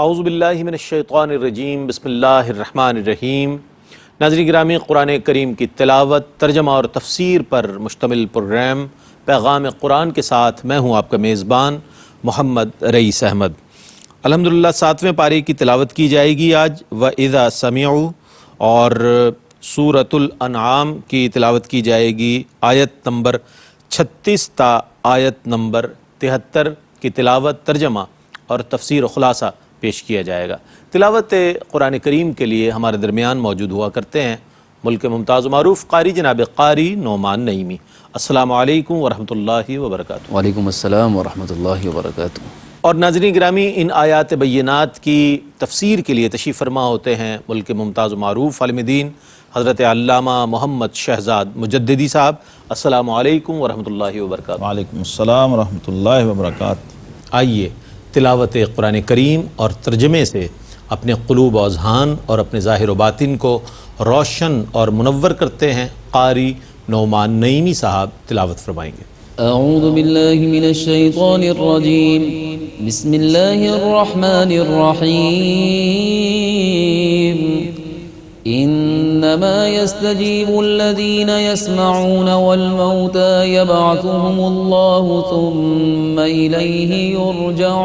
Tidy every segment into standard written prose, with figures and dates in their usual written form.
اعوذ باللہ من الشیطان الرجیم، بسم اللہ الرحمن الرحیم۔ ناظرین گرامی، قرآن کریم کی تلاوت، ترجمہ اور تفسیر پر مشتمل پروگرام پیغام قرآن کے ساتھ میں ہوں آپ کا میزبان محمد رئیس احمد۔ الحمدللہ 7ویں پارے کی تلاوت کی جائے گی آج، وَإِذَا سَمِعُوا، اور سورۃ الانعام کی تلاوت کی جائے گی آیت نمبر 36 تا آیت نمبر 73 کی تلاوت، ترجمہ اور تفسیر و خلاصہ پیش کیا جائے گا۔ تلاوت قرآن کریم کے لیے ہمارے درمیان موجود ہوا کرتے ہیں ملک ممتاز و معروف قاری جناب قاری نعمان نعیمی۔ السلام علیکم ورحمۃ اللہ وبرکاتہ۔ وعلیکم السلام ورحمۃ اللہ وبرکاتہ۔ اور ناظرین گرامی، ان آیات بینات کی تفسیر کے لیے تشریف فرما ہوتے ہیں ملک ممتاز و معروف عالم دین حضرت علامہ محمد شہزاد مجددی صاحب۔ السلام علیکم ورحمۃ اللہ وبرکاتہ۔ وعلیکم السلام ورحمۃ اللہ وبرکاتہ۔ آئیے تلاوت قرآن کریم اور ترجمے سے اپنے قلوب و اذہان اور اپنے ظاہر و باطن کو روشن اور منور کرتے ہیں۔ قاری نعمان نعیمی صاحب تلاوت فرمائیں گے۔ اعوذ باللہ من الشیطان الرجیم، بسم اللہ الرحمن الرحیم۔ انما يستجيب الذين يسمعون والموتى يبعثهم الله ثم إليه يرجعون۔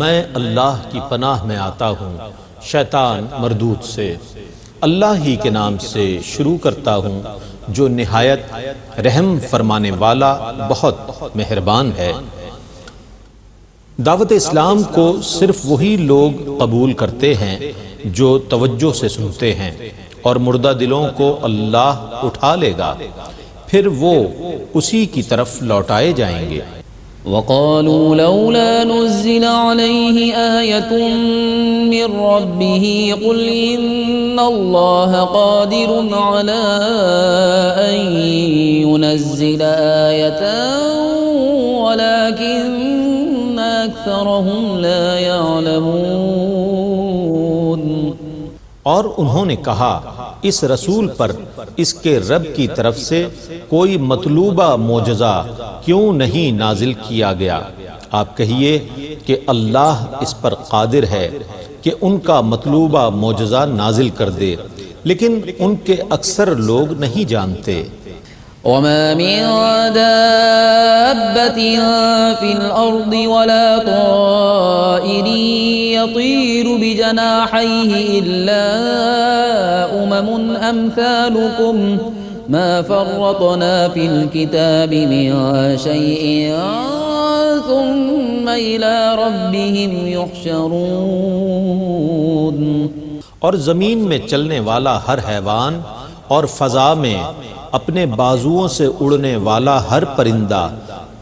میں اللہ کی پناہ میں آتا ہوں شیطان مردود سے، اللہ ہی کے نام سے شروع کرتا ہوں جو نہایت رحم فرمانے والا بہت مہربان ہے۔ دعوت اسلام کو صرف وہی لوگ قبول کرتے ہیں جو توجہ سے سنتے ہیں، اور مردہ دلوں کو اللہ اٹھا لے گا، پھر وہ اسی کی طرف لوٹائے جائیں گے۔ وقالوا لولا نزل عليه آية من ربه قل إن الله قادر على أن ينزل آية ولكن أكثرهم لا يعلمون۔ اور انہوں نے کہا اس رسول پر اس کے رب کی طرف سے کوئی مطلوبہ معجزہ کیوں نہیں نازل کیا گیا؟ آپ کہیے کہ اللہ اس پر قادر ہے کہ ان کا مطلوبہ معجزہ نازل کر دے، لیکن ان کے اکثر لوگ نہیں جانتے۔ وما من دابة في الأرض ولا طائر يطير بجناحيه إلا أمثالكم ما فرطنا في الكتاب من شيء ثم إلى ربهم يحشرون۔ اور زمین میں چلنے والا ہر حیوان اور فضا میں اپنے بازوؤں سے اڑنے والا ہر پرندہ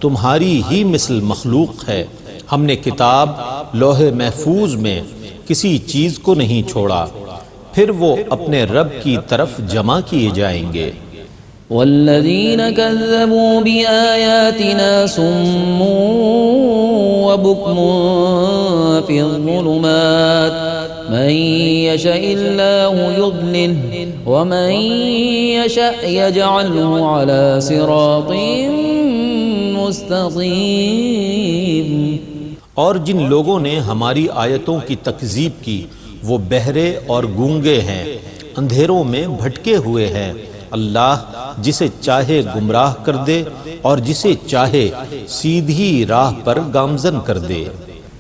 تمہاری ہی مثل مخلوق ہے۔ ہم نے کتاب لوح محفوظ میں کسی چیز کو نہیں چھوڑا، پھر وہ اپنے رب کی طرف جمع کیے جائیں گے۔ والذین کذبوا بآیاتنا صم وبکم فی الظلمات من یشاء اللہ یضللہ ومن یشاء یجعلہ علی صراط مستقیم۔ اور جن لوگوں نے ہماری آیتوں کی تکذیب کی وہ بہرے اور گونگے ہیں، اندھیروں میں بھٹکے ہوئے ہیں۔ اللہ جسے چاہے گمراہ کر دے اور جسے چاہے سیدھی راہ پر گامزن کر دے۔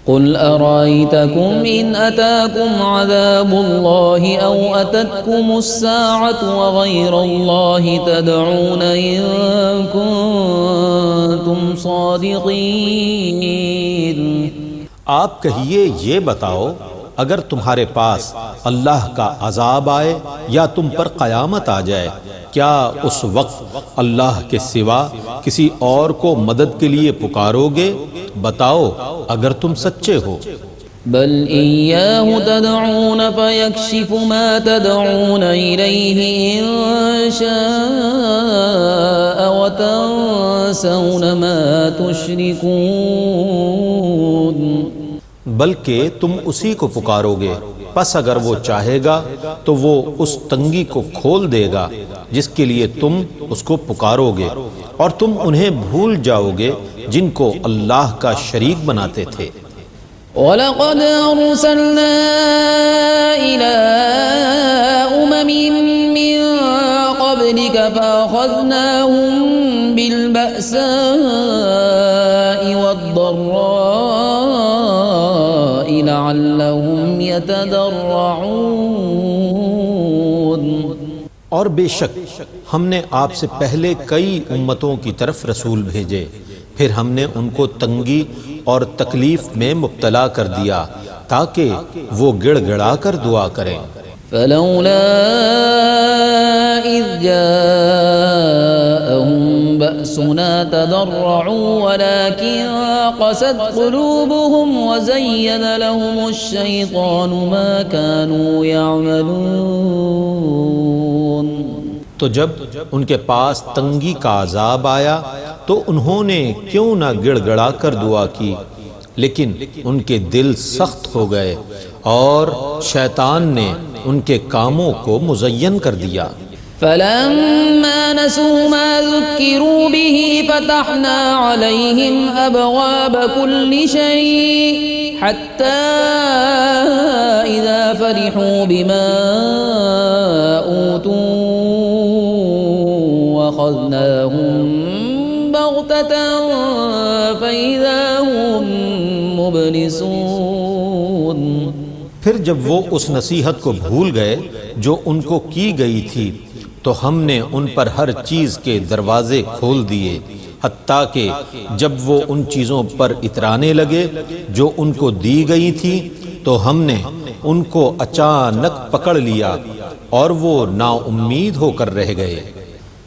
قل ارائیتکم ان اتاکم عذاب اللہ او اتتکم الساعة وغیر اللہ تدعون ان کنتم صادقین۔ آپ کہیے یہ بتاؤ، اگر تمہارے پاس اللہ کا عذاب آئے یا تم پر قیامت آ جائے، کیا اس وقت اللہ کے سوا کسی اور کو مدد کے لیے پکارو گے؟ بتاؤ اگر تم سچے ہو۔ بل ایاہ تدعون فیکشف ما تدعون الیہ ان شاء وتنسون ما تشرکون۔ بلکہ تم اسی کو پکارو گے، پس اگر وہ چاہے گا تو وہ اس تنگی کو کھول دے گا جس کے لیے تم اس کو پکارو گے، اور تم انہیں بھول جاؤ گے جن کو اللہ کا شریک بناتے تھے۔ وَلَقَدْ أَرْسَلْنَا إِلَىٰ أُمَمٍ مِّن قَبْلِكَ فَأَخَذْنَاهُم بِالْبَأْسَاءِ وَالضَّرَّاءِ لَعَلَّهُمْ يَتَضَرَّعُونَ۔ اور بے شک ہم نے آپ سے پہلے کئی امتوں کی طرف رسول بھیجے، پھر ہم نے ان کو تنگی اور تکلیف میں مبتلا کر دیا تاکہ وہ گڑ گڑا کر دعا کریں۔ فلولا إذ جاءهم بأسنا تضرعوا ولكن قست قلوبهم وزين لهم الشيطان ما كانوا يعملون۔ تو جب ان کے پاس تنگی کا عذاب آیا تو انہوں نے کیوں نہ گڑ گڑا کر دعا کی، لیکن ان کے دل سخت ہو گئے اور شیطان نے ان کے کاموں کو مزین کر دیا۔ فلما نسوا ما ذكروا به فتحنا عليهم أبواب كل شيء حتى إذا فرحوا بما أوتوا أخذناهم بغتة فإذا هم مبلسون۔ پھر جب وہ اس نصیحت کو بھول گئے جو ان کو کی گئی تھی تو ہم نے ان پر ہر چیز کے دروازے کھول دیے، حتیٰ کہ جب وہ ان چیزوں پر اترانے لگے جو ان کو دی گئی تھی تو ہم نے ان کو اچانک پکڑ لیا اور وہ نا امید ہو کر رہ گئے۔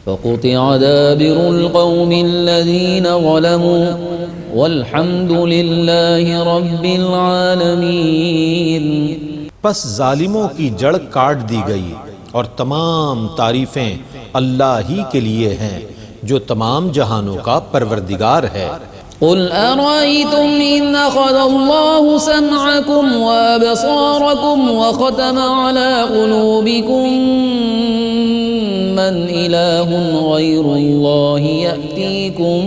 فقطع دابر القوم الذين ظلموا والحمد لله رب العالمين۔ پس ظالموں کی جڑ کاٹ دی گئی اور تمام تعریفیں اللہ ہی کے لیے ہیں جو تمام جہانوں کا پروردگار ہے۔ قل أرأيتم إن أخذ الله سمعكم وأبصاركم وختم على قلوبكم من إله غير الله يأتيكم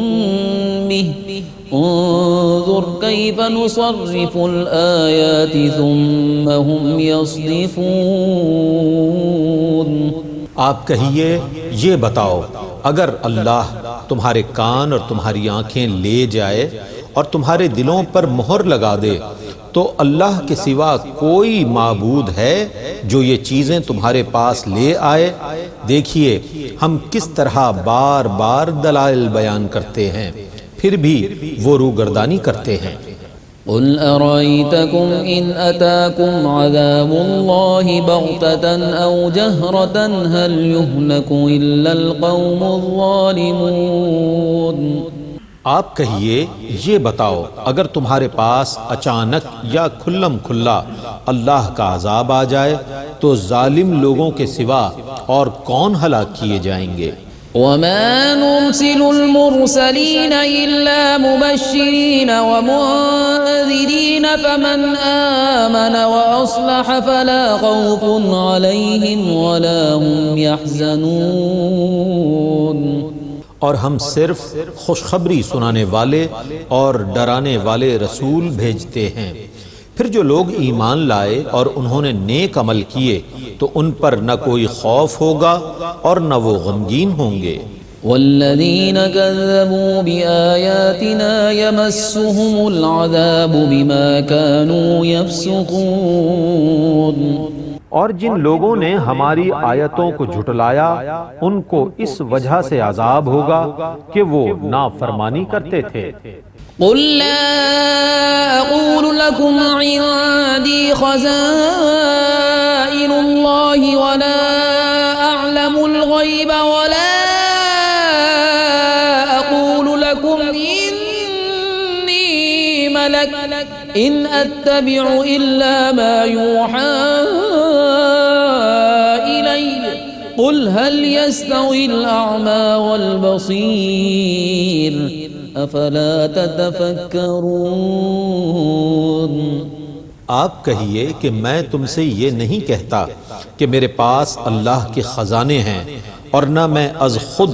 به انظر كيف نصرف الآيات ثم هم يصدفون۔ آپ کہیے یہ بتاؤ اگر اللہ تمہارے کان اور تمہاری آنکھیں لے جائے اور تمہارے دلوں پر مہر لگا دے تو اللہ کے سوا کوئی معبود ہے جو یہ چیزیں تمہارے پاس لے آئے؟ دیکھیے ہم کس طرح بار بار دلائل بیان کرتے ہیں پھر بھی وہ روگردانی کرتے ہیں۔ قل أرأيتكم إن أتاكم عذاب الله بغتة أو جهرة هل يهلك إلا القوم الظالمون۔ آپ کہیے یہ بتاؤ اگر تمہارے پاس اچانک یا کھلم کھلا اللہ کا عذاب آ جائے تو ظالم لوگوں کے سوا اور کون ہلاک کیے جائیں گے؟ وما نرسل المرسلين إلا مبشرين ومنذرين فمن آمن وأصلح فلا خوف عليهم ولا هم يحزنون۔ اور ہم صرف خوشخبری سنانے والے اور ڈرانے والے رسول بھیجتے ہیں، پھر جو لوگ ایمان لائے اور انہوں نے نیک عمل کیے تو ان پر نہ کوئی خوف ہوگا اور نہ وہ غمگین ہوں گے۔ والذین كذبوا بآیاتنا يمسهم العذاب بما كانوا يفسقون۔ اور جن لوگوں نے ہماری آیتوں کو جھٹلایا ان کو اس وجہ سے عذاب ہوگا کہ وہ نافرمانی کرتے تھے۔ قل لا أقول لكم عندي خزائن الله ولا أعلم الغيب ولا أقول لكم إني ملك إن أتبع إلا ما يوحى إلي قل هل يستوي الأعمى والبصير افلا تتفکرون۔ آپ کہیے کہ میں تم سے یہ نہیں کہتا کہ میرے پاس اللہ کے خزانے ہیں، اور نہ میں از خود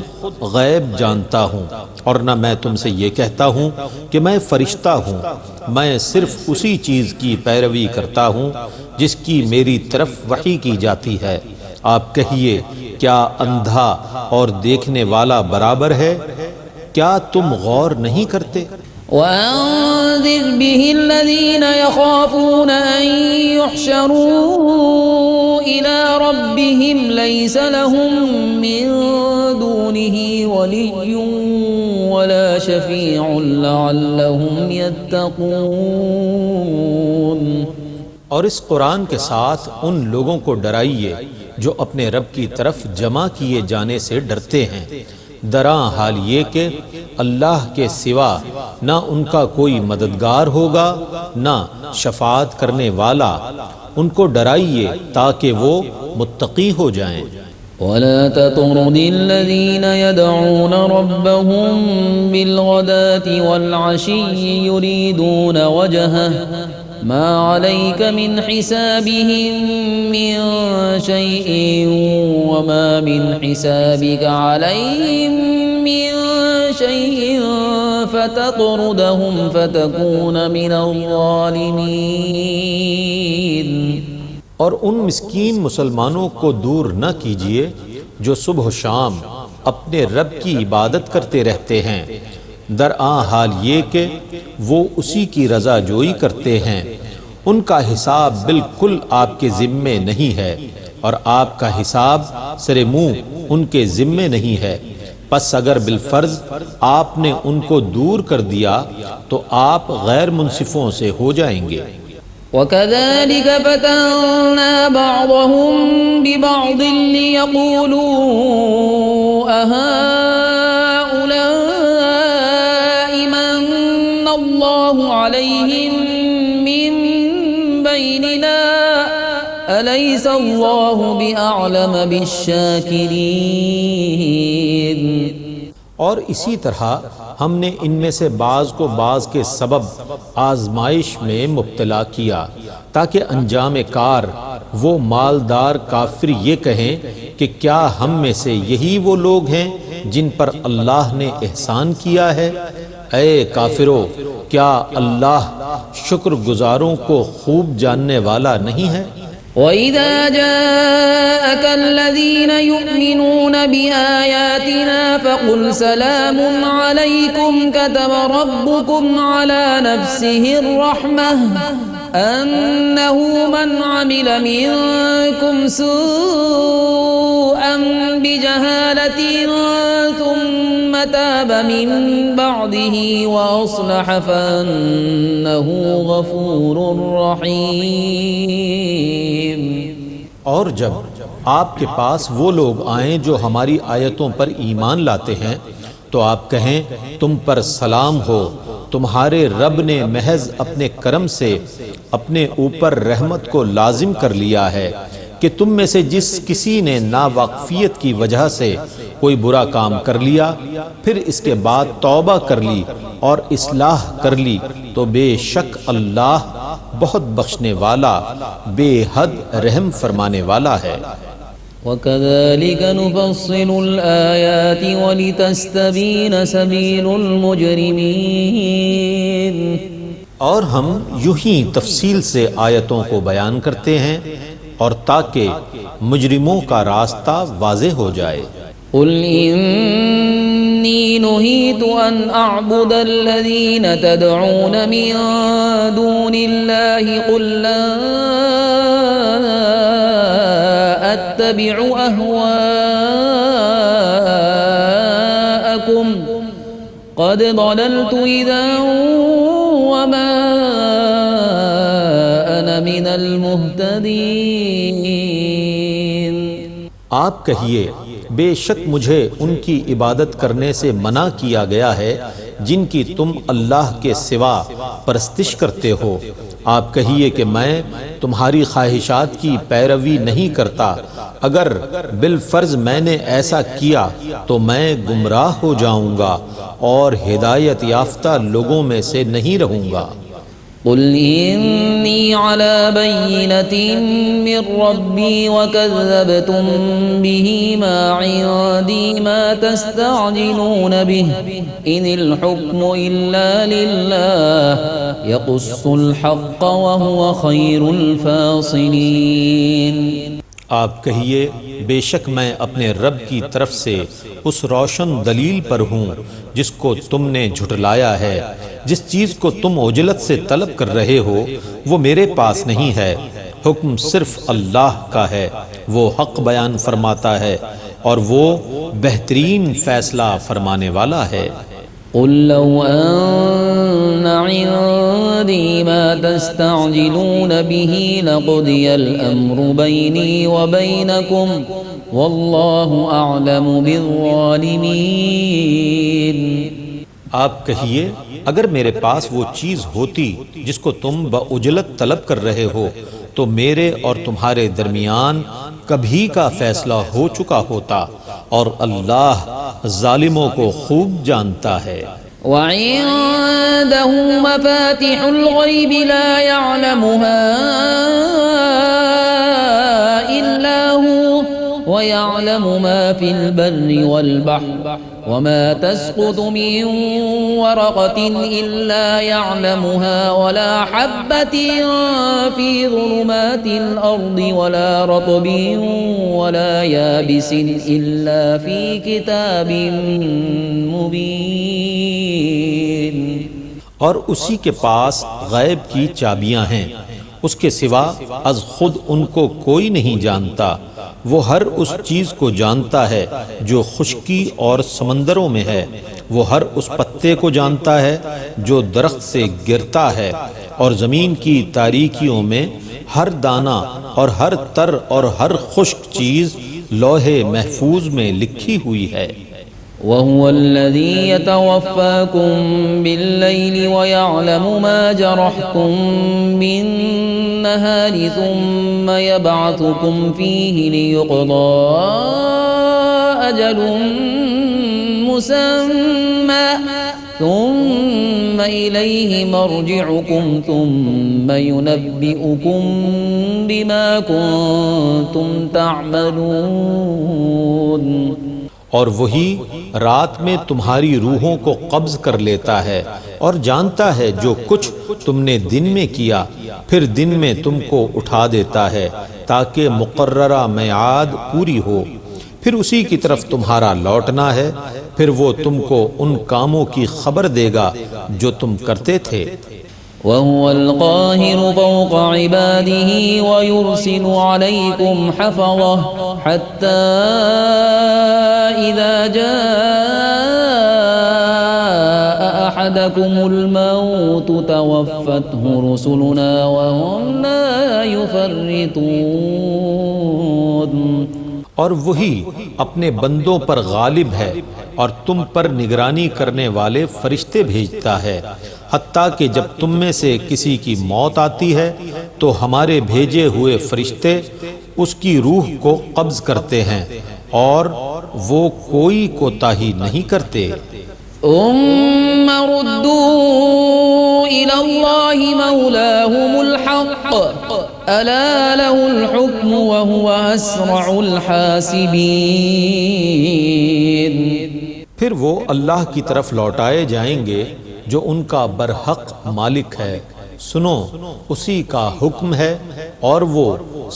غیب جانتا ہوں، اور نہ میں تم سے یہ کہتا ہوں کہ میں فرشتہ ہوں۔ میں صرف اسی چیز کی پیروی کرتا ہوں جس کی میری طرف وحی کی جاتی ہے۔ آپ کہیے کیا اندھا اور دیکھنے والا برابر ہے؟ کیا تم غور نہیں کرتے؟ وأنذر به الذين يخافون أن يحشروا إلى ربهم ليس لهم من دونه ولي ولا شفيع لعلهم يتقون۔ اور اس قرآن کے ساتھ ان لوگوں کو ڈرائیے جو اپنے رب کی طرف جمع کیے جانے سے ڈرتے ہیں، دراں حال یہ کہ اللہ کے سوا نہ ان کا کوئی مددگار ہوگا نہ شفاعت کرنے والا۔ ان کو ڈرائیے تاکہ وہ متقی ہو جائیں۔ ولا تطرد الذين يدعون ربهم بالغداة والعشي يريدون وجهه ما عليك من حسابهم من شيء وما من حسابك عليهم من شيء فتطردهم فتكون من الظالمين۔ اور ان مسکین مسلمانوں کو دور نہ کیجیے جو صبح و شام اپنے رب کی عبادت کرتے رہتے ہیں، درآں حال یہ کہ وہ اسی کی رضا جوئی کرتے ہیں۔ ان کا حساب بالکل آپ کے ذمے نہیں ہے، اور آپ کا حساب سر منہ ان کے ذمے نہیں ہے۔ پس اگر بالفرض آپ نے ان کو دور کر دیا تو آپ غیر منصفوں سے ہو جائیں گے۔ وَكَذَلِكَ فَتَنَّا بَعْضَهُمْ بِبَعْضٍ لِيَقُولُوا أَهَؤُلَاءِ مَنَّ اللَّهُ عَلَيْهِمْ مِنْ بَيْنِنَا أَلَيْسَ اللَّهُ بِأَعْلَمَ بِالشَّاكِرِينَ۔ اور اسی طرح ہم نے ان میں سے بعض کو بعض کے سبب آزمائش میں مبتلا کیا تاکہ انجام کار وہ مالدار کافر یہ کہیں کہ کیا ہم میں سے یہی وہ لوگ ہیں جن پر اللہ نے احسان کیا ہے؟ اے کافرو، کیا اللہ شکر گزاروں کو خوب جاننے والا نہیں ہے؟ وَإِذَا جَاءَكَ الَّذِينَ يُؤْمِنُونَ بِآيَاتِنَا فَقُلْ سَلَامٌ عَلَيْكُمْ كَتَبَ رَبُّكُمْ عَلَى نَفْسِهِ الرَّحْمَةَ أَنَّهُ مَنْ عَمِلَ مِنكُمْ سُوءًا بِجَهَالَةٍ ثُمَّ تَابَ مِن بَعْدِهِ وَأَصْلَحَ فَأَنَّهُ غَفُورٌ رَّحِيمٌ۔ اور جب آپ کے پاس وہ لوگ آئیں جو ہماری آیتوں پر ایمان لاتے ہیں تو آپ کہیں تم پر سلام ہو، تمہارے رب نے محض اپنے کرم سے اپنے اوپر رحمت کو لازم کر لیا ہے کہ تم میں سے جس کسی نے ناواقفیت کی وجہ سے کوئی برا کام کر لیا پھر اس کے بعد توبہ کر لی اور اصلاح کر لی تو بے شک اللہ بہت بخشنے والا بے حد رحم فرمانے والا ہے۔ وَكَذَلِكَ نُفَصِّلُ الْآيَاتِ وَلِتَسْتَبِينَ سَبِيلُ الْمُجْرِمِينَ۔ اور ہم یوں ہی تفصیل سے آیتوں کو بیان کرتے ہیں اور تاکہ مجرموں کا راستہ واضح ہو جائے۔ قُلْ إِنِّي نُهِيتُ أَنْ أَعْبُدَ الَّذِينَ تَدْعُونَ مِن دُونِ اللَّهِ قُلْ لَا أَتَّبِعُ أَهْوَاءَكُمْ قَدْ ضَلَلْتُ إِذًا وَمَا أَنَا مِنَ الْمُهْتَدِينَ۔ آپ کہیے بے شک مجھے ان کی عبادت کرنے سے منع کیا گیا ہے جن کی تم اللہ کے سوا پرستش کرتے ہو۔ آپ کہیے کہ میں تمہاری خواہشات کی پیروی نہیں کرتا، اگر بالفرض میں نے ایسا کیا تو میں گمراہ ہو جاؤں گا اور ہدایت یافتہ لوگوں میں سے نہیں رہوں گا۔ قل إني على بينة من ربي وكذبتم به ما عندي ما تستعجلون به إن الحكم إلا لله يقص الحق وهو خير الفاصلين۔ آپ کہیے بے شک میں اپنے رب کی طرف سے اس روشن دلیل پر ہوں جس کو تم نے جھٹلایا ہے۔ جس چیز کو تم عجلت سے طلب کر رہے ہو وہ میرے پاس نہیں ہے، حکم صرف اللہ کا ہے، وہ حق بیان فرماتا ہے اور وہ بہترین فیصلہ فرمانے والا ہے۔ قل لو أن عندي ما تستعجلون به لقضي الأمر بيني وبينكم والله أعلم بالظالمين۔ آپ کہیے اگر میرے پاس وہ چیز ہوتی جس کو تم بعجلت طلب کر رہے ہو تو میرے اور تمہارے درمیان کبھی کا فیصلہ ہو چکا ہوتا، اور اللہ ظالموں کو خوب جانتا ہے۔ وعنده مفاتح الغيب لا يعلمها إلا هو ويعلم ما في البر والبحر وما تسقط من ورقة إلا يعلمها ولا حبة في ظلمات الأرض ولا رطب ولا يابس إلا في كتاب مبين۔ اور اسی کے پاس غیب کی چابیاں ہیں، اس کے سوا از خود ان کو کوئی نہیں جانتا۔ وہ ہر اس چیز کو جانتا ہے جو خشکی اور سمندروں میں ہے، وہ ہر اس پتے کو جانتا ہے جو درخت سے گرتا ہے، اور زمین کی تاریکیوں میں ہر دانہ اور ہر تر اور ہر خشک چیز لوح محفوظ میں لکھی ہوئی ہے۔ وهو الذي يتوفاكم بالليل ويعلم ما جرحتم بالنهار ثم يبعثكم فيه ليقضى أجل مسمى ثم إليه مرجعكم ثم ينبئكم بما كنتم تعملون۔ اور وہی رات میں تمہاری روحوں کو قبض کر لیتا ہے اور جانتا ہے جو کچھ تم نے دن میں کیا، پھر دن میں تم کو اٹھا دیتا ہے تاکہ مقررہ میعاد پوری ہو، پھر اسی کی طرف تمہارا لوٹنا ہے، پھر وہ تم کو ان کاموں کی خبر دے گا جو تم کرتے تھے۔ وهو القاهر فوق عباده ويرسل عليكم حفظه حتى إذا جاء أحدكم الموت توفته رسلنا وهم لا يفرطون۔ اور وہی اپنے بندوں پر غالب ہے اور تم پر نگرانی کرنے والے فرشتے بھیجتا ہے، حتیٰ کہ جب تم میں سے کسی کی موت آتی ہے تو ہمارے بھیجے ہوئے فرشتے اس کی روح کو قبض کرتے ہیں اور وہ کوئی کوتاہی نہیں کرتے۔ ثم ردوا إلى الله مولاهم الحق ألا له الحكم وهو أسرع الحاسبين۔ پھر وہ اللہ کی طرف لوٹائے جائیں گے جو ان کا برحق مالک ہے، سنو اسی کا حکم ہے اور وہ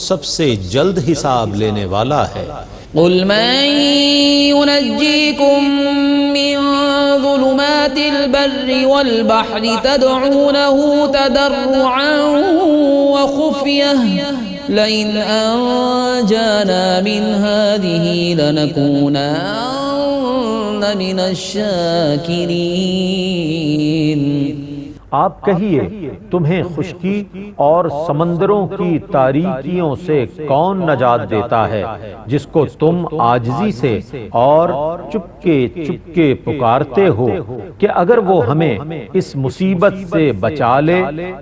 سب سے جلد حساب لینے والا ہے۔ قل من ينجيكم من ظلمات البر والبحر تدعونه تضرعا وخفية لئن أنجانا من هذه لنكونن من الشاكرين۔ آپ کہیے تمہیں خشکی اور سمندروں کی تاریکیوں سے کون نجات دیتا ہے جس کو تم عاجزی سے اور چپکے چپکے پکارتے ہو کہ اگر وہ ہمیں اس مصیبت سے بچا لے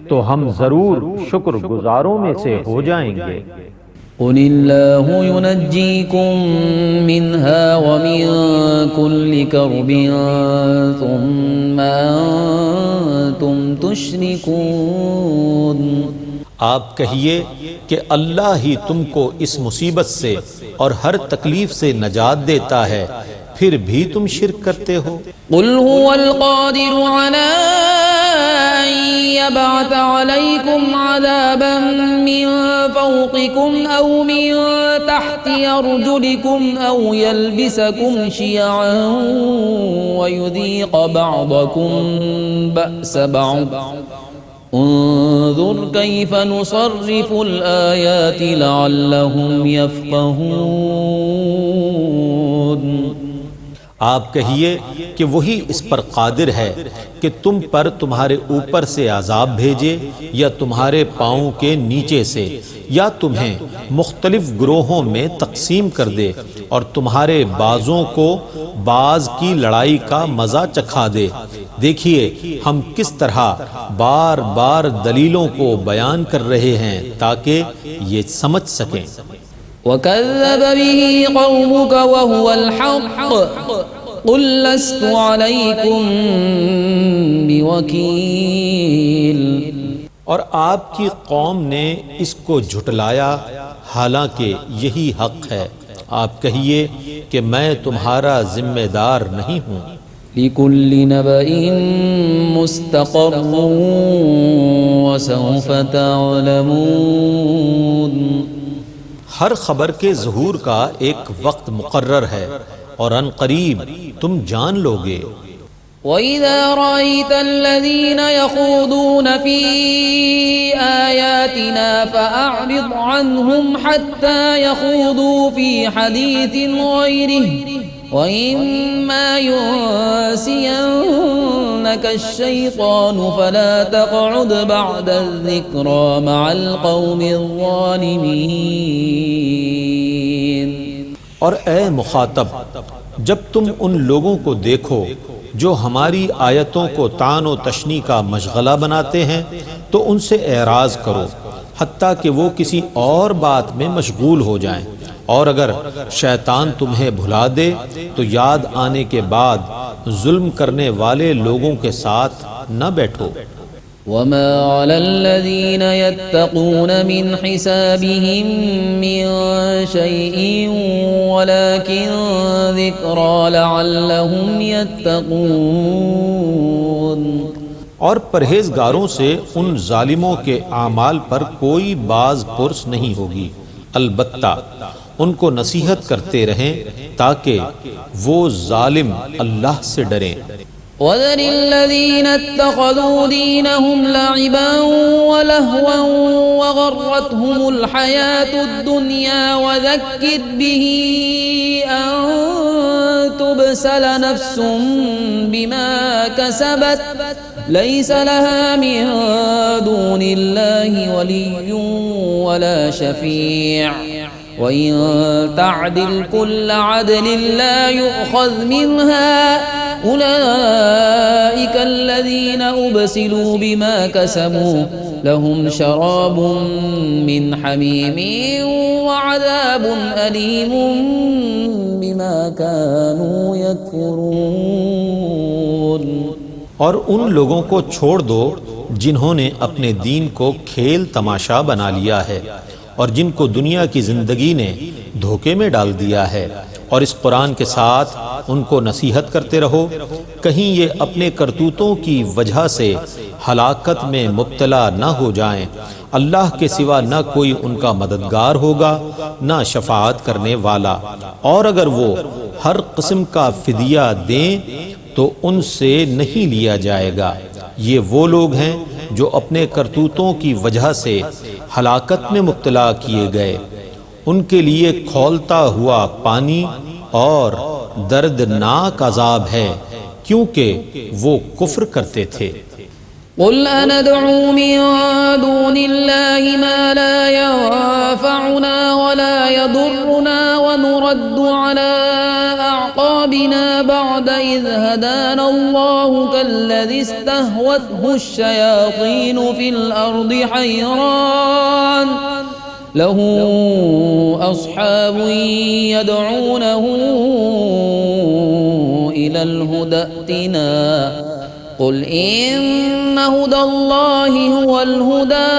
تو ہم ضرور شکر گزاروں میں سے ہو جائیں گے۔ قل الله ينجيكم منها ومن كل كرب ثم أنتم تشركون۔ آپ کہیے کہ اللہ ہی تم کو اس مصیبت سے اور ہر تکلیف سے نجات دیتا ہے، پھر بھی تم شرک کرتے ہو۔ قل هو القادر على أن يبعث عليكم عذابا من فوقكم أو من تحت أرجلكم أو يلبسكم شيعا ويذيق بعضكم بأس بعض انظر كيف نصرف الآيات لعلهم يفقهون۔ آپ کہیے کہ وہی اس پر قادر ہے کہ تم پر تمہارے اوپر سے عذاب بھیجے یا تمہارے پاؤں کے نیچے سے، یا تمہیں مختلف گروہوں میں تقسیم کر دے اور تمہارے بازوں کو باز کی لڑائی کا مزہ چکھا دے۔ دیکھیے ہم کس طرح بار بار دلیلوں کو بیان کر رہے ہیں تاکہ یہ سمجھ سکیں۔ وَكَذَّبَ بِهِ قَوْمُكَ وَهُوَ الْحَقُّ قُلْ لَسْتُ عَلَيْكُمْ بِوَكِيلٍ۔ اور آپ کی قوم نے اس کو جھٹلایا حالانکہ یہی حق ہے، آپ کہیے کہ میں تمہارا ذمہ دار نہیں ہوں۔ لِكُلِّ نَبَإٍ مُسْتَقَرٌّ وَسَوْفَ تَعْلَمُونَ۔ ہر خبر کے ظہور کا ایک وقت مقرر ہے اور ان قریب تم جان لوگے۔ وَإِذَا رَأَيْتَ الَّذِينَ يَخُوضُونَ فِي آيَاتِنَا فَأَعْرِضْ عَنْهُمْ حَتَّى يَخُوضُوا فِي حَدِيثٍ غَيْرِهِ وَإِمَّا يُنسِيَنَّكَ الشَّيْطَانُ فَلَا تَقْعُدْ بَعْدَ الذِّكْرَى مَعَ الْقَوْمِ الظَّالِمِينَ۔ اور اے مخاطب، جب تم ان لوگوں کو دیکھو جو ہماری آیتوں کو طعن و تشنیع کا مشغلہ بناتے ہیں تو ان سے اعراض کرو حتیٰ کہ وہ کسی اور بات میں مشغول ہو جائیں، اور اگر شیطان تمہیں بھلا دے تو یاد آنے کے بعد ظلم کرنے والے لوگوں کے ساتھ نہ بیٹھو۔ وَمَا عَلَى الَّذِينَ يَتَّقُونَ مِنْ حِسَابِهِمْ مِنْ شَيْءٍ وَلَكِنْ ذِكْرَى لَعَلَّهُمْ يَتَّقُونَ۔ اور پرہیزگاروں سے ان ظالموں کے اعمال پر کوئی باز پرس نہیں ہوگی، البتہ ان کو نصیحت کرتے رہیں تاکہ وہ ظالم اللہ سے ڈریں۔ وَذَرِ الَّذِينَ اتَّخَذُوا دِينَهُمْ لَعِبًا وَلَهْوًا وَغَرَّتْهُمُ الْحَيَاةُ الدُّنْيَا وَذَكِّرْ بِهِ أَن تُبْسَلَ نَفْسٌ بِمَا كَسَبَتْ لَيْسَ لَهَا مِن دُونِ اللَّهِ وَلِيٌّ وَلَا شَفِيعٌ وَإِن تَعْدِلْ كُلَّ عَدْلٍ لَّا يُؤْخَذْ مِنْهَا أُولَئِكَ الَّذِينَ أُبْسِلُوا بِمَا كَسَبُوا لَهُمْ شَرَابٌ مِّنْ حَمِيمٍ وَعَذَابٌ أَلِيمٌ بِمَا كَانُوا يَكْفُرُونَ۔ اور ان لوگوں کو چھوڑ دو جنہوں نے اپنے دین کو کھیل تماشا بنا لیا ہے اور جن کو دنیا کی زندگی نے دھوکے میں ڈال دیا ہے، اور اس قرآن کے ساتھ ان کو نصیحت کرتے رہو، کہیں یہ اپنے کرتوتوں کی وجہ سے ہلاکت میں مبتلا نہ ہو جائیں۔ اللہ کے سوا نہ کوئی ان کا مددگار ہوگا نہ شفاعت کرنے والا، اور اگر وہ ہر قسم کا فدیہ دیں تو ان سے نہیں لیا جائے گا۔ یہ وہ لوگ ہیں جو اپنے کرتوتوں کی وجہ سے ہلاکت میں مبتلا کیے گئے، ان کے لیے کھولتا ہوا پانی اور دردناک عذاب ہے کیونکہ وہ کفر کرتے تھے۔ قل أندعو من دون الله ما لا ينفعنا ولا يضرنا ونرد على أعقابنا بعد إذ هدانا الله كالذي استهوته الشياطين في الأرض له أصحاب يدعونه إلى الهدى ائتنا قل إن هدى الله هو الهدى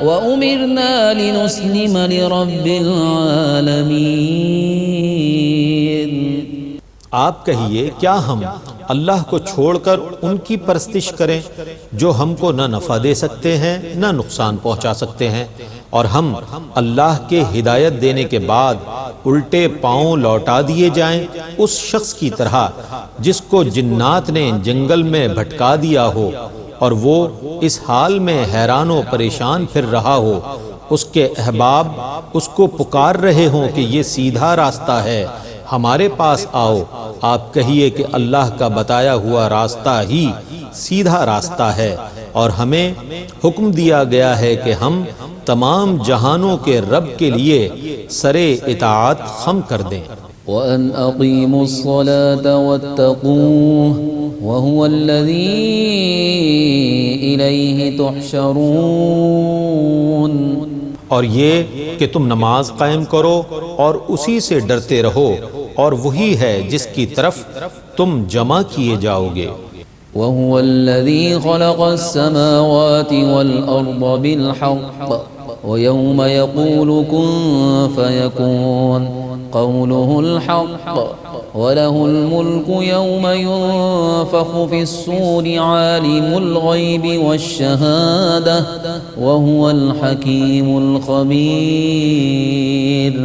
وأمرنا لنسلم لرب العالمين۔ آپ کہیے کیا ہم اللہ کو چھوڑ کر ان کی پرستش کریں جو ہم کو نہ نفع دے سکتے ہیں نہ نقصان پہنچا سکتے ہیں، اور ہم اللہ کے ہدایت دینے کے بعد الٹے پاؤں لوٹا دیے جائیں اس شخص کی طرح جس کو جنات نے جنگل میں بھٹکا دیا ہو اور وہ اس حال میں حیران و پریشان پھر رہا ہو، اس کے احباب اس کو پکار رہے ہوں کہ یہ سیدھا راستہ ہے، ہمارے پاس آؤ۔ آپ کہیے کہ اللہ کا بتایا ہوا راستہ ہی سیدھا راستہ ہے، اور ہمیں حکم دیا گیا ہے کہ ہم تمام جہانوں کے رب کے لیے سر اطاعت خم کر دیں۔ وأن أقيموا الصلاة واتقوه وهو الذي إليه تحشرون۔ اور یہ کہ تم نماز قائم کرو اور اسی سے ڈرتے رہو، اور وہی ہے جس کی طرف تم جمع کیے جاؤ گے۔ وهو الذي خلق السماوات والأرض بالحق ويوم يقول كن فيكون قوله الحق وله الملك يوم ينفخ في الصور عالم الغيب والشهادة وهو الحكيم الخبير۔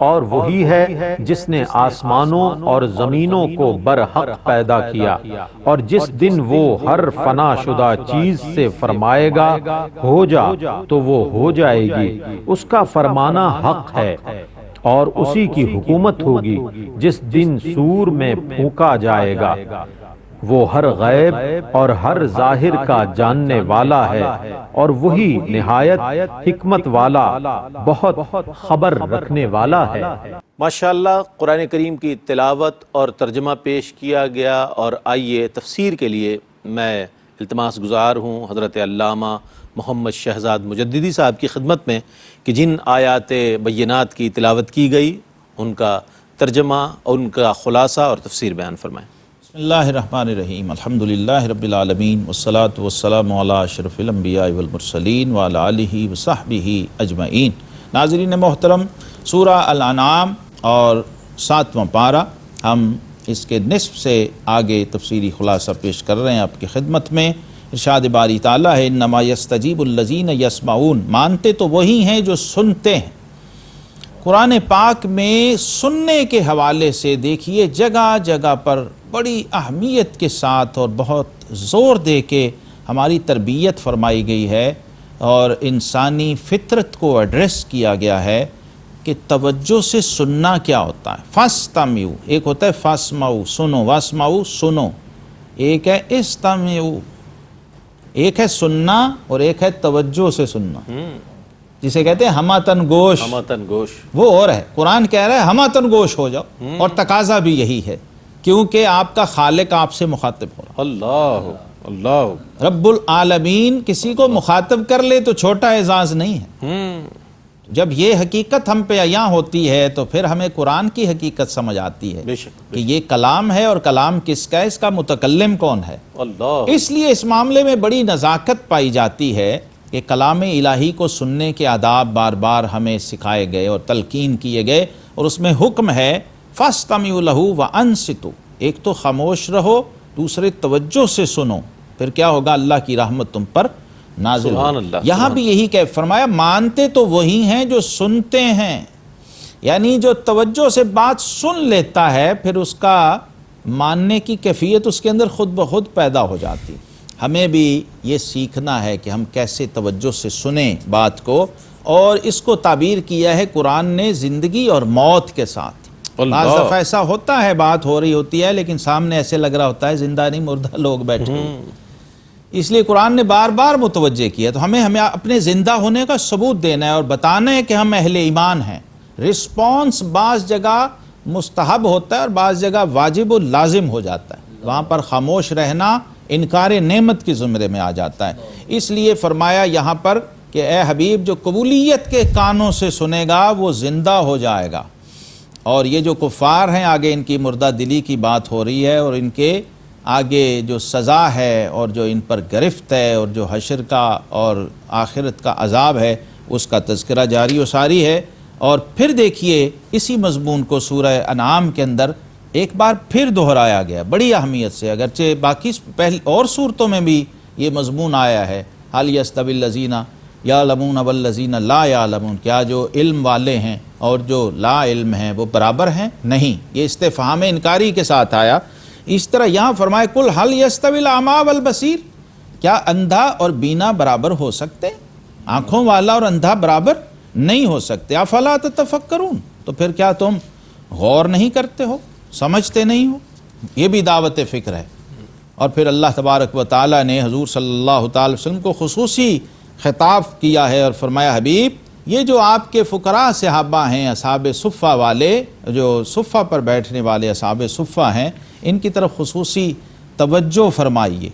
اور وہی ہے جس نے آسمانوں اور زمینوں کو برحق پیدا کیا، اور جس دن وہ ہر فنا شدہ چیز سے فرمائے گا ہو جا تو وہ ہو جائے گی، اس کا فرمانا حق ہے، اور اسی کی حکومت ہوگی جس دن سور میں پھونکا جائے گا۔ وہ ہر غیب اور ہر ظاہر کا جاننے والا ہے، اور وہی نہایت حکمت والا بہت خبر رکھنے والا ہے۔ ماشاءاللہ، قرآن کریم کی تلاوت اور ترجمہ پیش کیا گیا، اور آئیے تفسیر کے لیے میں التماس گزار ہوں حضرت علامہ محمد شہزاد مجددی صاحب کی خدمت میں کہ جن آیات بینات کی تلاوت کی گئی ان کا ترجمہ، ان کا خلاصہ اور تفسیر بیان فرمائیں۔ بسم اللہ الرحمن الرحیم، الحمدللہ رب العالمین، والصلاة والسلام علی اشرف الانبیاء والمرسلین وعلی آلہ وصحبہ اجمعین۔ ناظرین محترم، سورہ الانعام اور 7واں پارہ، ہم اس کے نصف سے آگے تفسیری خلاصہ پیش کر رہے ہیں آپ کی خدمت میں۔ ارشاد باری تعالیٰ ہے انما یستجیب الذین یسمعون، مانتے تو وہی ہیں جو سنتے ہیں۔ قرآن پاک میں سننے کے حوالے سے دیکھیے جگہ جگہ پر بڑی اہمیت کے ساتھ اور بہت زور دے کے ہماری تربیت فرمائی گئی ہے، اور انسانی فطرت کو ایڈریس کیا گیا ہے کہ توجہ سے سننا کیا ہوتا ہے۔ فاستمعوا، ایک ہوتا ہے فاسمعوا سنو، واسمعوا سنو، ایک ہے استمعوا، ایک ہے سننا اور ایک ہے توجہ سے سننا، جسے کہتے ہیں ہماتن گوش۔ ہماتن گوش وہ اور ہے، قرآن کہہ رہا ہے ہماتن گوش ہو جاؤ، اور تقاضا بھی یہی ہے کیونکہ آپ کا خالق آپ سے مخاطب ہو رہا ہے۔ اللہ اللہ، رب العالمین کسی کو مخاطب کر لے تو چھوٹا اعزاز نہیں ہے۔ جب یہ حقیقت ہم پہ عیاں ہوتی ہے تو پھر ہمیں قرآن کی حقیقت سمجھ آتی ہے کہ یہ کلام ہے، اور کلام کس کا ہے، اس کا متکلم کون ہے۔ اللہ، اس لیے اس معاملے میں بڑی نزاکت پائی جاتی ہے کہ کلام الہی کو سننے کے آداب بار بار ہمیں سکھائے گئے اور تلقین کیے گئے، اور اس میں حکم ہے فاستمعوا لہ وانصتوا، ایک تو خاموش رہو، دوسرے توجہ سے سنو، پھر کیا ہوگا، اللہ کی رحمت تم پر نازل سبحان ہو۔ اللہ، یہاں بھی یہی کہ فرمایا مانتے تو وہی ہیں جو سنتے ہیں، یعنی جو توجہ سے بات سن لیتا ہے پھر اس کا ماننے کی کیفیت اس کے اندر خود بخود پیدا ہو جاتی۔ ہمیں بھی یہ سیکھنا ہے کہ ہم کیسے توجہ سے سنیں بات کو، اور اس کو تعبیر کیا ہے قرآن نے زندگی اور موت کے ساتھ۔ بعض دفعہ ایسا ہوتا ہے بات ہو رہی ہوتی ہے لیکن سامنے ایسے لگ رہا ہوتا ہے زندہ نہیں مردہ لوگ بیٹھے ہوئے، اس لیے قرآن نے بار بار متوجہ کیا۔ تو ہمیں اپنے زندہ ہونے کا ثبوت دینا ہے اور بتانا ہے کہ ہم اہل ایمان ہیں۔ رسپانس بعض جگہ مستحب ہوتا ہے اور بعض جگہ واجب و لازم ہو جاتا ہے، وہاں پر خاموش رہنا انکار نعمت کی زمرے میں آ جاتا ہے۔ اس لیے فرمایا یہاں پر کہ اے حبیب جو قبولیت کے کانوں سے سنے گا وہ زندہ ہو جائے گا، اور یہ جو کفار ہیں آگے ان کی مردہ دلی کی بات ہو رہی ہے، اور ان کے آگے جو سزا ہے اور جو ان پر گرفت ہے اور جو حشر کا اور آخرت کا عذاب ہے اس کا تذکرہ جاری و ساری ہے۔ اور پھر دیکھیے اسی مضمون کو سورہ انعام کے اندر ایک بار پھر دہرایا گیا بڑی اہمیت سے، اگرچہ باقی اور صورتوں میں بھی یہ مضمون آیا ہے، حال یستوی الذین یعلمون والذین لا یعلمون، کیا جو علم والے ہیں اور جو لا علم ہیں وہ برابر ہیں؟ نہیں، یہ استفہام انکاری کے ساتھ آیا۔ اس طرح یہاں فرمائے کل حل یستوی الاعمی والبصیر، کیا اندھا اور بینا برابر ہو سکتے؟ آنکھوں والا اور اندھا برابر نہیں ہو سکتے۔ افلا تتفکرون، تو پھر کیا تم غور نہیں کرتے ہو، سمجھتے نہیں ہو؟ یہ بھی دعوت فکر ہے۔ اور پھر اللہ تبارک و تعالیٰ نے حضور صلی اللہ تعالی وسلم کو خصوصی خطاب کیا ہے اور فرمایا حبیب یہ جو آپ کے فقراء صحابہ ہیں، اصحاب صفہ والے، جو صفہ پر بیٹھنے والے اصحاب صفہ ہیں، ان کی طرف خصوصی توجہ فرمائیے۔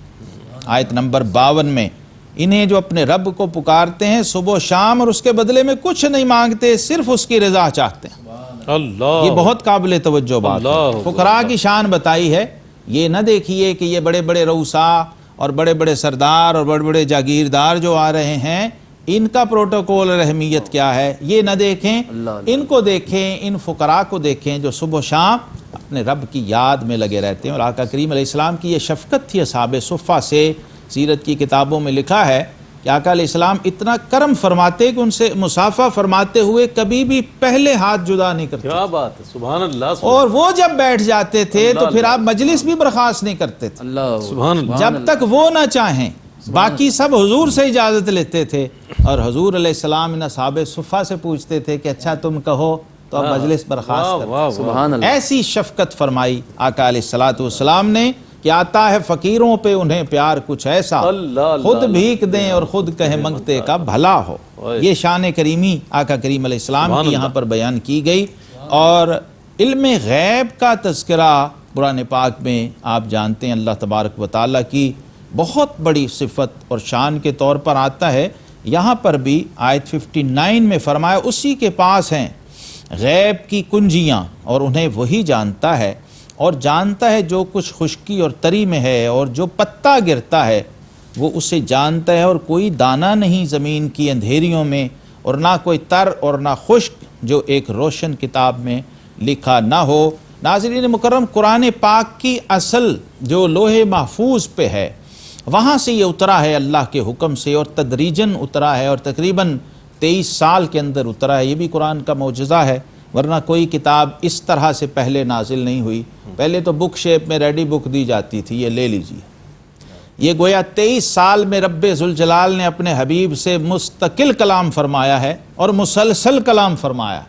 آیت نمبر 52 میں انہیں جو اپنے رب کو پکارتے ہیں صبح و شام اور اس کے بدلے میں کچھ نہیں مانگتے، صرف اس کی رضا چاہتے ہیں۔ اللہ، یہ بہت قابل توجہ بات ہے۔ فقراء کی شان بتائی ہے، یہ نہ دیکھیے کہ یہ بڑے بڑے رؤساء اور بڑے بڑے سردار اور بڑے بڑے جاگیردار جو آ رہے ہیں ان کا پروٹوکول اور اہمیت کیا ہے، یہ نہ دیکھیں، ان کو دیکھیں، ان فقراء کو دیکھیں جو صبح و شام اپنے رب کی یاد میں لگے رہتے ہیں۔ اور آقا کریم علیہ السلام کی یہ شفقت تھی اصحاب صفہ سے۔ سیرت کی کتابوں میں لکھا ہے کہ آقا علیہ السلام اتنا کرم فرماتے کہ ان سے مصافحہ فرماتے ہوئے کبھی بھی پہلے ہاتھ جدا نہیں کرتے، کیا بات ہے، سبحان اللہ، اور وہ جب بیٹھ جاتے تھے تو پھر آپ مجلس بھی برخاست نہیں کرتے تھے سبحان اللہ، جب تک وہ نہ چاہیں۔ باقی سب حضور سے اجازت لیتے تھے، اور حضور علیہ السلام ان اصحاب صفہ سے پوچھتے تھے کہ اچھا تم کہو تو اب مجلس برخاست کرتے۔ ایسی شفقت فرمائی آقا علیہ السلام نے کہ آتا ہے فقیروں پہ انہیں پیار کچھ ایسا، خود بھیک دیں اور خود کہیں منگتے کا بھلا ہو۔ یہ شان کریمی آقا کریم علیہ السلام کی یہاں پر بیان کی گئی۔ اور علم غیب کا تذکرہ قرآن پاک میں آپ جانتے ہیں اللہ تبارک و تعالیٰ کی بہت بڑی صفت اور شان کے طور پر آتا ہے۔ یہاں پر بھی آیت 59 میں فرمایا اسی کے پاس ہیں غیب کی کنجیاں اور انہیں وہی جانتا ہے، اور جانتا ہے جو کچھ خشکی اور تری میں ہے، اور جو پتا گرتا ہے وہ اسے جانتا ہے، اور کوئی دانہ نہیں زمین کی اندھیریوں میں، اور نہ کوئی تر اور نہ خشک جو ایک روشن کتاب میں لکھا نہ ہو۔ ناظرین مکرم، قرآن پاک کی اصل جو لوح محفوظ پہ ہے وہاں سے یہ اترا ہے اللہ کے حکم سے، اور تدریجاً اترا ہے، اور تقریباً 23 سال کے اندر اترا ہے۔ یہ بھی قرآن کا معجزہ ہے، ورنہ کوئی کتاب اس طرح سے پہلے نازل نہیں ہوئی۔ پہلے تو بک شیپ میں ریڈی بک دی جاتی تھی، یہ لے لیجیے۔ یہ گویا 23 سال میں رب ذوالجلال نے اپنے حبیب سے مستقل کلام فرمایا ہے اور مسلسل کلام فرمایا،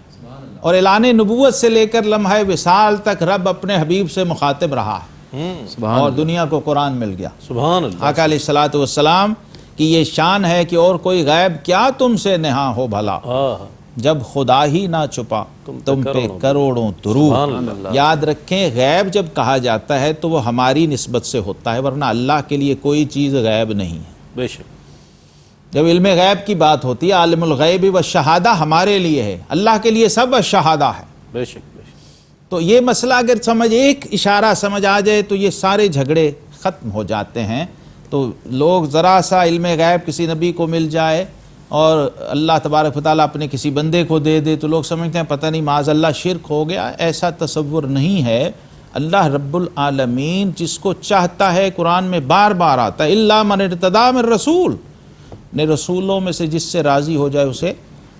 اور اعلان نبوت سے لے کر لمحہ وصال تک رب اپنے حبیب سے مخاطب رہا ہے، اور دنیا کو قرآن مل گیا۔ سبحان اللہ، آقا علیہ السلام کی یہ شان ہے کہ اور کوئی غیب کیا تم سے نہاں ہو بھلا، جب خدا ہی نہ چھپا تم پہ کروڑوں درود۔ یاد رکھیں غیب جب کہا جاتا ہے تو وہ ہماری نسبت سے ہوتا ہے، ورنہ اللہ کے لیے کوئی چیز غیب نہیں ہے۔ بے شک، جب علم غیب کی بات ہوتی ہے عالم الغیب والشہادہ ہمارے لیے ہے، اللہ کے لیے سب الشہادہ ہے۔ بے شک، بے شک، تو یہ مسئلہ اگر ایک اشارہ سمجھ آ جائے تو یہ سارے جھگڑے ختم ہو جاتے ہیں۔ تو لوگ ذرا سا علم غیب کسی نبی کو مل جائے اور اللہ تبارک و تعالیٰ اپنے کسی بندے کو دے دے تو لوگ سمجھتے ہیں پتہ نہیں معاذ اللہ شرک ہو گیا۔ ایسا تصور نہیں ہے۔ اللہ رب العالمین جس کو چاہتا ہے، قرآن میں بار بار آتا ہے الا من ارتضی من رسول، نے رسولوں میں سے جس سے راضی ہو جائے اسے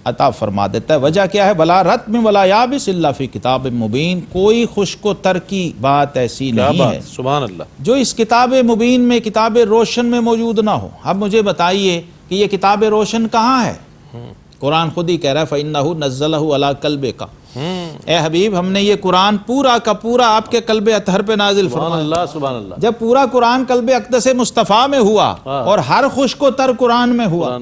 عطا فرما دیتا ہے۔ وجہ کیا ہے؟ ولا رطب ولا یابس الا فی کتاب مبین، کوئی خشک و تر کی بات ایسی نہیں ہے سبحان اللہ، جو اس کتاب مبین میں، کتاب روشن میں موجود نہ ہو۔ اب مجھے بتائیے کہ یہ کتاب روشن کہاں ہے؟ قرآن خود ہی کہہ رہا ہے فَإِنَّهُ نَزَّلَهُ عَلَىٰ قَلْبِكَ، اے حبیب ہم نے یہ قرآن پورا کا پورا آپ کے قلب اطہر پہ نازل فرمایا۔ اللہ، سبحان اللہ، جب پورا قرآن قلب اقدس مصطفیٰ میں ہوا اور ہر خشک و تر قرآن میں ہوا،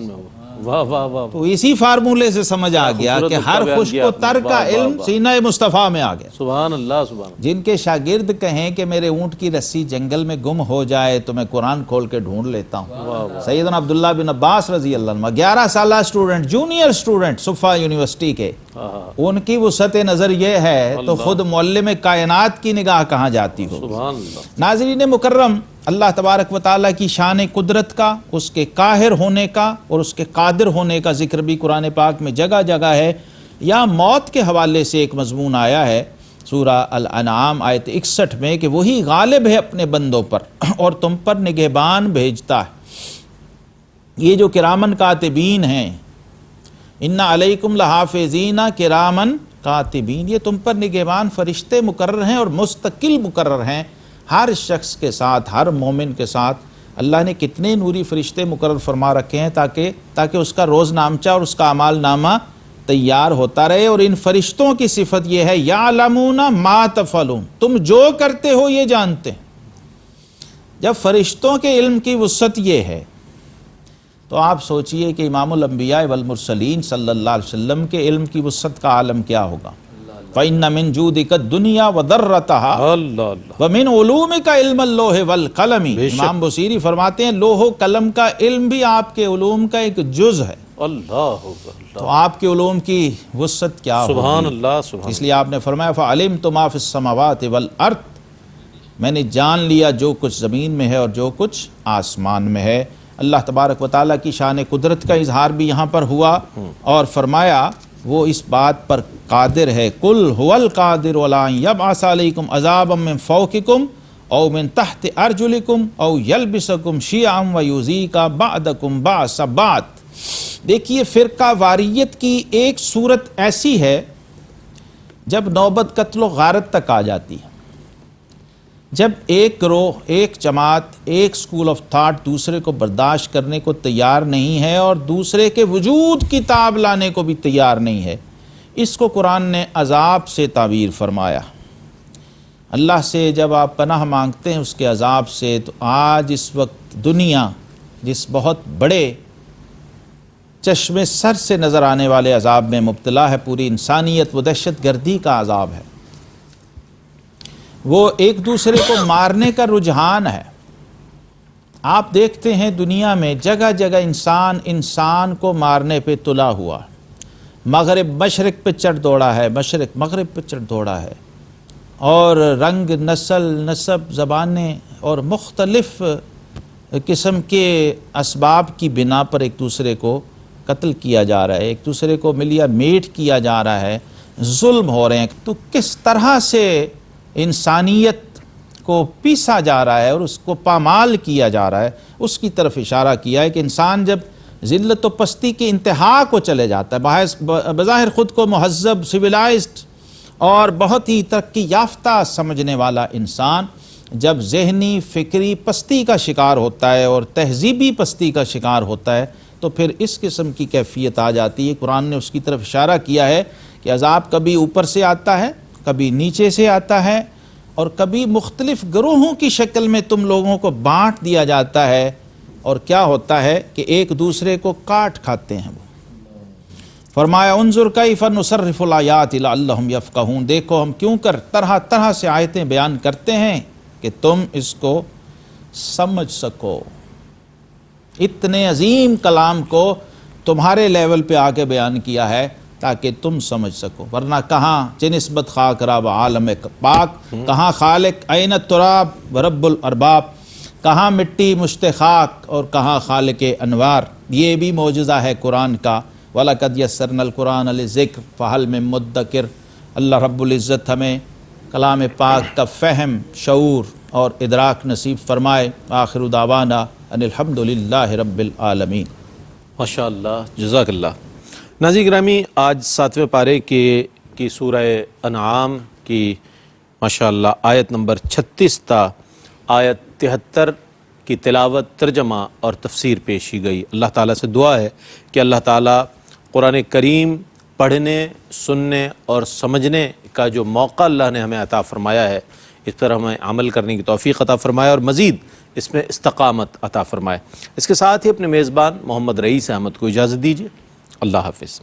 واہ واہ واہ، تو اسی فارمولے سے سمجھ آ گیا خوبصورت کہ نقطہ ہر بیان خشک کیا و آپ نے، تر کا واہ واہ علم واہ، سینہ مصطفیٰ میں آ گیا۔ سبحان اللہ سبحان اللہ۔ جن کے شاگرد کہیں کہ میرے اونٹ کی رسی جنگل میں گم ہو جائے تو میں قرآن کھول کے ڈھونڈ لیتا ہوں۔ سیدنا عبداللہ بن عباس رضی اللہ عنہ 11 سالہ سٹوڈنٹ، جونیئر سٹوڈنٹ صفا یونیورسٹی کے، ان کی وسعت نظر یہ ہے تو خود معلم کائنات کی نگاہ کہاں جاتی ہو۔ سبحان اللہ۔ ناظرین مکرم، اللہ تبارک و تعالیٰ کی شان قدرت کا، اس کے قاہر ہونے کا اور اس کے قادر ہونے کا ذکر بھی قرآن پاک میں جگہ جگہ ہے۔ یا موت کے حوالے سے ایک مضمون آیا ہے سورہ الانعام آیت 61 میں کہ وہی غالب ہے اپنے بندوں پر اور تم پر نگہبان بھیجتا ہے۔ یہ جو کرامن کاتبین ہیں، ان علیکم لحافظین کرامن کاتبین، یہ تم پر نگہبان فرشتے مقرر ہیں اور مستقل مقرر ہیں ہر شخص کے ساتھ، ہر مومن کے ساتھ۔ اللہ نے کتنے نوری فرشتے مقرر فرما رکھے ہیں تاکہ اس کا روز نامچہ اور اس کا اعمال نامہ تیار ہوتا رہے۔ اور ان فرشتوں کی صفت یہ ہے یعلمون ما تفعلون، تم جو کرتے ہو یہ جانتے ہیں۔ جب فرشتوں کے علم کی وسعت یہ ہے تو آپ سوچئے کہ امام الانبیاء والمرسلین صلی اللہ علیہ وسلم کے علم کی وسعت کا عالم کیا ہوگا۔ فَإِنَّ مِن جُودِكَ الدُّنْيَا وَذَرَّتَهَا اللہ اللہ، وَمِنْ عُلُومِكَ علم اللوح والقلم۔ امام بصیری فرماتے ہیں لوح و قلم کا علم بھی آپ کے علوم کا ایک جز ہے۔ اللہ تو آپ کے علوم کی وسعت کیا ہوگی؟ سبحان اللہ سبحان اس لیے آپ نے فرمایا فَعَلِمْتُ مَا فِي السَّمَاوَاتِ وَالْأَرْضِ، میں نے جان لیا جو کچھ زمین میں ہے اور جو کچھ آسمان میں ہے۔ اللہ تبارک و تعالیٰ کی شان قدرت کا اظہار بھی یہاں پر ہوا اور فرمایا وہ اس بات پر قادر ہے، قُلْ هُوَ الْقَادِرُ عَلَىٰ أَن يَبْعَثَ عَلَيْكُمْ عَذَابًا مِّن فَوْقِكُمْ أَوْ مِن تَحْتِ أَرْجُلِكُمْ أَوْ يَلْبِسَكُمْ شِيَعًا وَيُذِيقَ بَعْضَكُمْ بَأْسَ بَعْضٍ۔ دیکھیے فرقہ واریت کی ایک صورت ایسی ہے جب نوبت قتل و غارت تک آ جاتی ہے، جب ایک گروہ، ایک جماعت، ایک سکول آف تھاٹ دوسرے کو برداشت کرنے کو تیار نہیں ہے اور دوسرے کے وجود کی تاب لانے کو بھی تیار نہیں ہے، اس کو قرآن نے عذاب سے تعبیر فرمایا۔ اللہ سے جب آپ پناہ مانگتے ہیں اس کے عذاب سے، تو آج اس وقت دنیا جس بہت بڑے چشم سر سے نظر آنے والے عذاب میں مبتلا ہے، پوری انسانیت وہ دہشت گردی کا عذاب ہے، وہ ایک دوسرے کو مارنے کا رجحان ہے۔ آپ دیکھتے ہیں دنیا میں جگہ جگہ انسان کو مارنے پہ تلا ہوا، مغرب مشرق پہ چڑھ دوڑا ہے، مشرق مغرب پہ چڑھ دوڑا ہے، اور رنگ، نسل، نسب، زبانیں اور مختلف قسم کے اسباب کی بنا پر ایک دوسرے کو قتل کیا جا رہا ہے، ایک دوسرے کو ملیا میٹ کیا جا رہا ہے، ظلم ہو رہے ہیں۔ تو کس طرح سے انسانیت کو پیسا جا رہا ہے اور اس کو پامال کیا جا رہا ہے، اس کی طرف اشارہ کیا ہے کہ انسان جب ذلت و پستی کی انتہا کو چلے جاتا ہے، بظاہر خود کو مہذب، سویلائزڈ اور بہت ہی ترقی یافتہ سمجھنے والا انسان جب ذہنی فکری پستی کا شکار ہوتا ہے اور تہذیبی پستی کا شکار ہوتا ہے تو پھر اس قسم کی کیفیت آ جاتی ہے۔ قرآن نے اس کی طرف اشارہ کیا ہے کہ عذاب کبھی اوپر سے آتا ہے، کبھی نیچے سے آتا ہے، اور کبھی مختلف گروہوں کی شکل میں تم لوگوں کو بانٹ دیا جاتا ہے، اور کیا ہوتا ہے کہ ایک دوسرے کو کاٹ کھاتے ہیں۔ وہ فرمایا انظر کیف نصرف الآیات لعلہم یفقہون، دیکھو ہم کیوں کر طرح طرح سے آیتیں بیان کرتے ہیں کہ تم اس کو سمجھ سکو۔ اتنے عظیم کلام کو تمہارے لیول پہ آ کے بیان کیا ہے تاکہ تم سمجھ سکو، ورنہ کہاں چہ نسبت خاک راب عالم پاک، کہاں خالق عین التراب و رب الارباب، کہاں مٹی مشت خاک اور کہاں خالق انوار۔ یہ بھی معجزہ ہے قرآن کا، وَلَقَدْ يَسَّرْنَا الْقُرْآنَ لِلذِّكْرِ فَهَلْ مِن مُدَّكِرٍ۔ اللہ رب العزت ہمیں کلام پاک کا فہم، شعور اور ادراک نصیب فرمائے۔ آخر دعوانا ان الحمد للہ رب العالمین۔ ماشاء اللہ، جزاک اللہ۔ ناظرین گرامی، آج 7ویں پارے کی سورہ انعام کی ماشاءاللہ آیت نمبر 36 تا آیت 73 کی تلاوت، ترجمہ اور تفسیر پیش کی گئی۔ اللہ تعالیٰ سے دعا ہے کہ اللہ تعالیٰ قرآن کریم پڑھنے، سننے اور سمجھنے کا جو موقع اللہ نے ہمیں عطا فرمایا ہے، اس پر ہمیں عمل کرنے کی توفیق عطا فرمائے اور مزید اس میں استقامت عطا فرمائے۔ اس کے ساتھ ہی اپنے میزبان محمد رئیس احمد کو اجازت دیجیے۔ اللہ حافظ۔